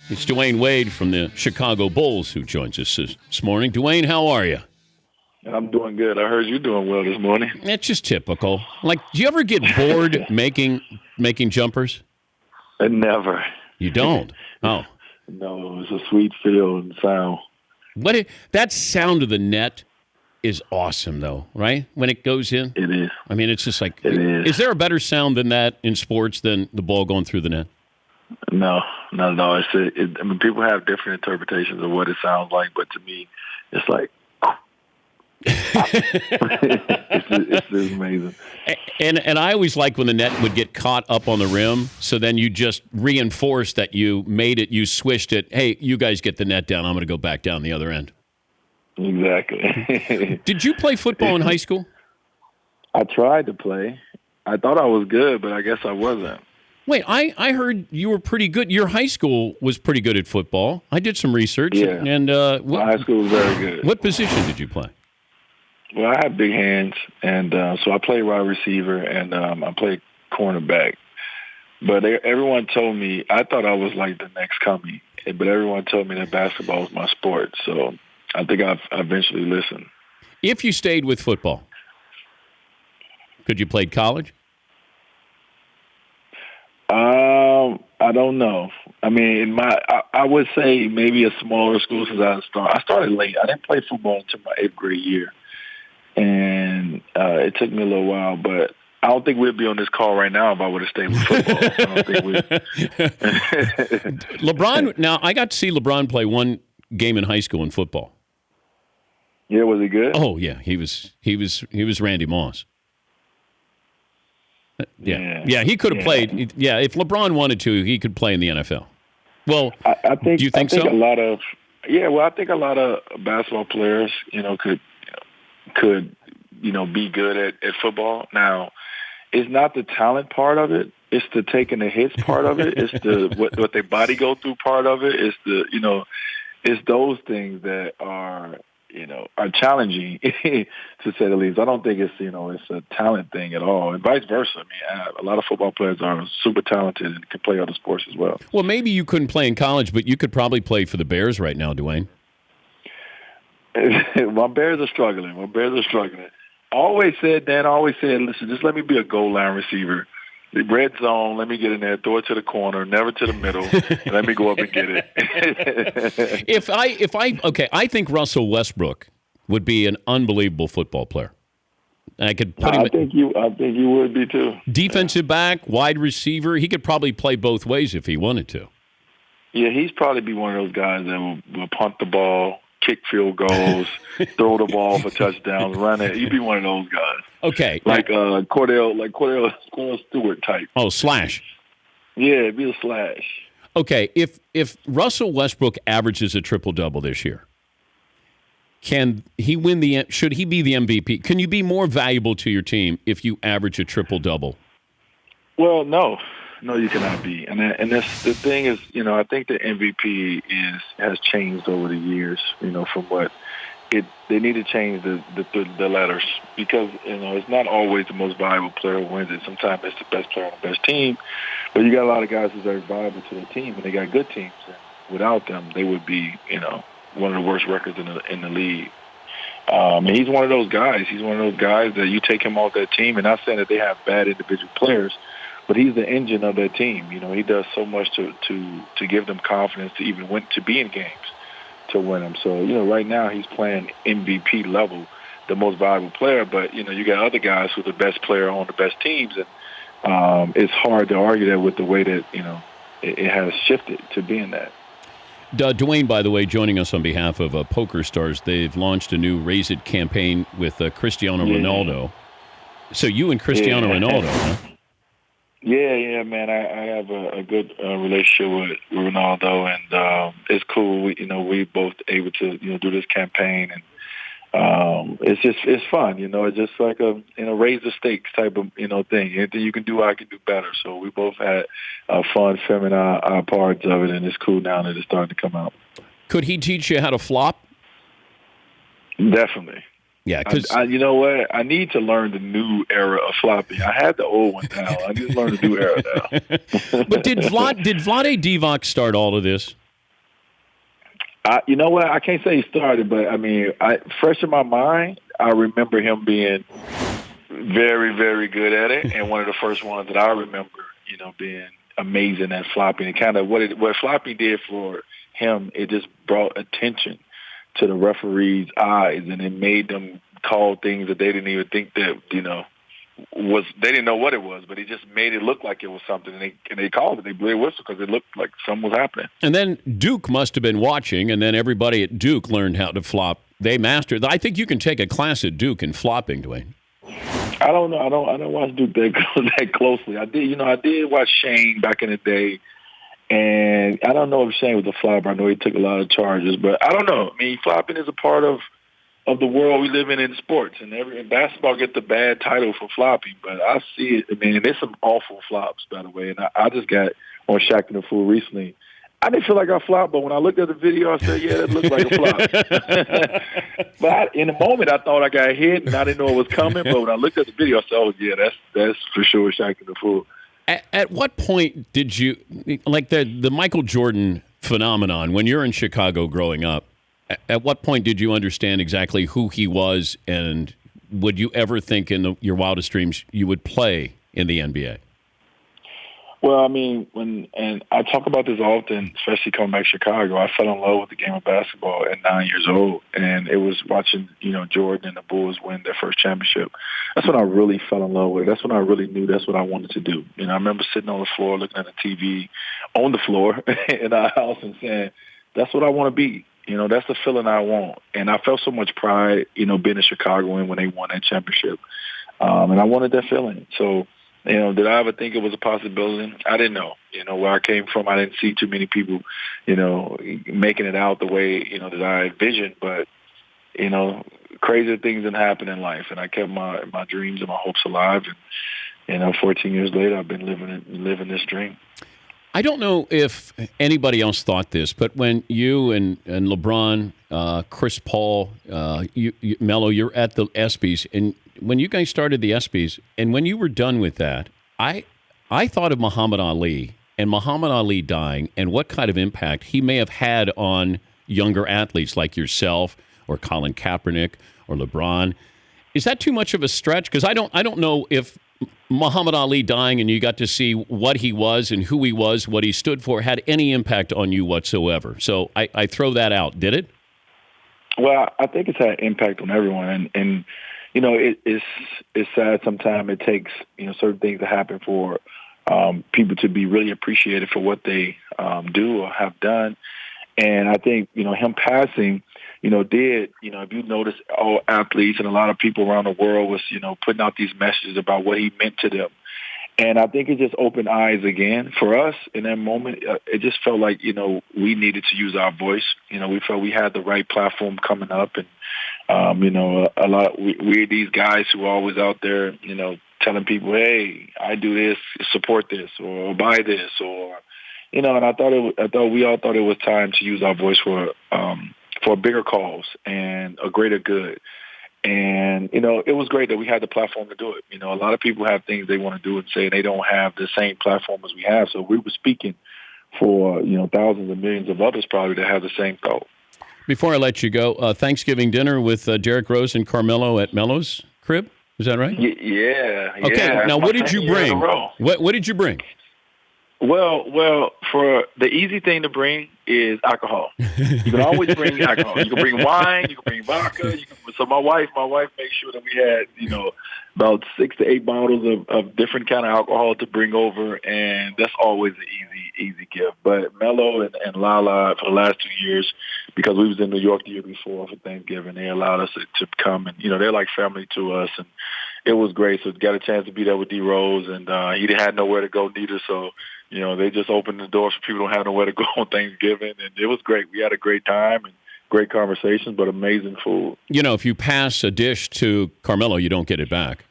It's Dwyane Wade from the Chicago Bulls who joins us this morning. Dwyane, how are you? I'm doing good. I heard you doing well this morning. It's just typical. Like, do you ever get bored making jumpers? Never. You don't? Oh. No, it's a sweet feel and sound. That sound of the net is awesome, though, right? When it goes in? It is. I mean, it's just like, it is. Is there a better sound than that in sports than the ball going through the net? No, not at all. I mean, people have different interpretations of what it sounds like, but to me, it's like, it's just amazing. And I always like when the net would get caught up on the rim, so then you just reinforce that you made it, you swished it. Hey, you guys get the net down. I'm going to go back down the other end. Exactly. Did you play football in high school? I tried to play. I thought I was good, but I guess I wasn't. Wait, I heard you were pretty good. Your high school was pretty good at football. I did some research. Yeah. And my high school was very good. What position did you play? Well, I had big hands, and so I played wide receiver, and I played cornerback. But everyone told me, I thought I was like the next coming, but everyone told me that basketball was my sport. So I think I eventually listened. If you stayed with football, could you play college? I don't know. I mean, I would say maybe a smaller school since I started late. I didn't play football until my 8th grade year, and it took me a little while. But I don't think we'd be on this call right now if I would have stayed with football. I don't think we. LeBron. Now I got to see LeBron play one game in high school in football. Yeah, was he good? Oh yeah, he was Randy Moss. Yeah, he could have played. Yeah, if LeBron wanted to, he could play in the NFL. Well, I think. Do you think so? I think a lot of basketball players, could be good at football. Now, it's not the talent part of it; it's the taking the hits part of it. It's the what their body go through part of it. It's it's those things that are challenging, to say the least. I don't think it's a talent thing at all, and vice versa. I mean, a lot of football players are super talented and can play other sports as well. Well, maybe you couldn't play in college, but you could probably play for the Bears right now, Dwyane. My Bears are struggling. I always said, listen, just let me be a goal line receiver. The red zone, let me get in there, throw it to the corner, never to the middle. Let me go up and get it. I think Russell Westbrook would be an unbelievable football player. I could put him. I think you would be too. Defensive back, wide receiver. He could probably play both ways if he wanted to. Yeah, he's probably be one of those guys that will punt the ball, kick field goals, throw the ball for touchdowns, run it. You'd be one of those guys. Okay. Like Cordell Stewart type. Oh, slash. Yeah, it'd be a slash. Okay, if Russell Westbrook averages a triple-double this year, should he be the MVP? Can you be more valuable to your team if you average a triple-double? Well, no. No, you cannot be. And that's the thing is, I think the MVP has changed over the years, from what they need to change the letters because, it's not always the most valuable player who wins it. Sometimes it's the best player on the best team. But you got a lot of guys who's very valuable to the team, and they got good teams. And without them, they would be, one of the worst records in the league. And he's one of those guys. He's one of those guys that you take him off that team, and not saying that they have bad individual players, but he's the engine of that team. He does so much to give them confidence to even to be in games, to win them. So, right now he's playing MVP level, the most valuable player. But, you got other guys who are the best player on the best teams. And it's hard to argue that with the way that, it has shifted to being that. Dwyane, by the way, joining us on behalf of Poker Stars. They've launched a new Raise It campaign with Cristiano Ronaldo. So you and Cristiano Ronaldo, huh? Yeah, man. I have a good relationship with Ronaldo, and it's cool. We both able to do this campaign, and it's fun. It's just like a raise the stakes type of thing. Anything you can do, I can do better. So we both had fun filming our parts of it, and it's cool now that it's starting to come out. Could he teach you how to flop? Definitely. Yeah, because you know what? I need to learn the new era of flopping. I had the old one down. I need to learn the new era now. But did Vlade Divac start all of this? You know what? I can't say he started, but I mean, fresh in my mind, I remember him being very, very good at it, and one of the first ones that I remember, being amazing at flopping. And kind of what flopping did for him, it just brought attention to the referee's eyes, and it made them call things that they didn't even think that they didn't know what it was, but he just made it look like it was something, and they called it. They blew a whistle because it looked like something was happening. And then Duke must have been watching, and then everybody at Duke learned how to flop. They mastered. I think you can take a class at Duke in flopping, Dwyane. I don't know. I don't watch Duke that closely. I did watch Shane back in the day, and I don't know if Shane was a flopper. I know he took a lot of charges, but I don't know. I mean, flopping is a part of the world we live in sports, and basketball gets the bad title for flopping, but I see it. I mean, there's some awful flops, by the way, and I just got on Shaq and the Fool recently. I didn't feel like I flopped, but when I looked at the video, I said, yeah, that looks like a flop. But in the moment, I thought I got hit, and I didn't know it was coming, but when I looked at the video, I said, oh, yeah, that's for sure Shaq and the Fool. At what point did you, like the Michael Jordan phenomenon, when you're in Chicago growing up, at what point did you understand exactly who he was, and would you ever think in your wildest dreams you would play in the NBA? Well, I mean, and I talk about this often, especially coming back to Chicago. I fell in love with the game of basketball at 9 years old, and it was watching, Jordan and the Bulls win their first championship. That's when I really fell in love with it. That's when I really knew that's what I wanted to do. I remember sitting on the floor looking at the TV on the floor in our house and saying, that's what I want to be. That's the feeling I want. And I felt so much pride, being a Chicagoan when they won that championship. And I wanted that feeling. So, did I ever think it was a possibility? I didn't know. Where I came from, I didn't see too many people, making it out the way, that I envisioned. But, crazier things didn't happen in life. And I kept my dreams and my hopes alive. And, 14 years later, I've been living this dream. I don't know if anybody else thought this, but when you and LeBron, Chris Paul, Melo, you're at the ESPYs, and when you guys started the ESPYs, and when you were done with that, I thought of Muhammad Ali and Muhammad Ali dying and what kind of impact he may have had on younger athletes like yourself or Colin Kaepernick or LeBron. Is that too much of a stretch? Because I don't know if Muhammad Ali dying and you got to see what he was and who he was, what he stood for, had any impact on you whatsoever. So I throw that out. Did it? Well, I think it's had impact on everyone. And it's sad sometimes it takes, certain things to happen for people to be really appreciated for what they do or have done. And I think, him passing, did, if you notice, all athletes and a lot of people around the world was, putting out these messages about what he meant to them. And I think it just opened eyes again for us in that moment. It just felt like, we needed to use our voice. We felt we had the right platform coming up. And, we're these guys who are always out there, telling people, hey, I do this, support this, or buy this, or, and I thought we all thought it was time to use our voice for a bigger cause and a greater good. And, it was great that we had the platform to do it. A lot of people have things they want to do and say they don't have the same platform as we have. So we were speaking for, thousands and millions of others probably that have the same thought. Before I let you go, Thanksgiving dinner with Derrick Rose and Carmelo at Melo's crib. Is that right? Yeah. Okay. Now, what did you bring? What did you bring? Well, for the easy thing to bring is alcohol. You can always bring alcohol. You can bring wine. You can bring vodka. So my wife made sure that we had, about 6 to 8 bottles of different kind of alcohol to bring over, and that's always an easy gift. But Melo and Lala, for the last 2 years, because we was in New York the year before for Thanksgiving, they allowed us to come, and they're like family to us, and it was great. So got a chance to be there with D Rose, and he had nowhere to go neither, so. They just opened the doors for people who don't have nowhere to go on Thanksgiving, and it was great. We had a great time and great conversations, but amazing food. If you pass a dish to Carmelo, you don't get it back.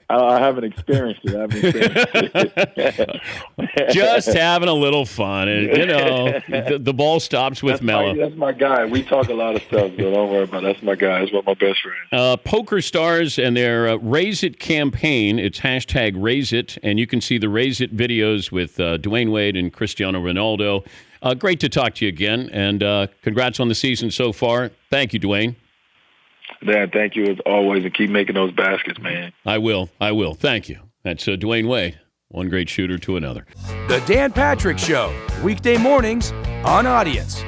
I haven't experienced it. Just having a little fun. And, the ball stops with Mello. That's my guy. We talk a lot of stuff, so don't worry about it. That's my guy. That's one of my best friends. Poker Stars and their Raise It campaign. It's hashtag Raise It, and you can see the Raise It videos with Dwyane Wade and Cristiano Ronaldo. Great to talk to you again, and congrats on the season so far. Thank you, Dwyane. Dan, thank you as always, and keep making those baskets, man. I will. Thank you. That's Dwyane Wade, one great shooter to another. The Dan Patrick Show, weekday mornings on Audience.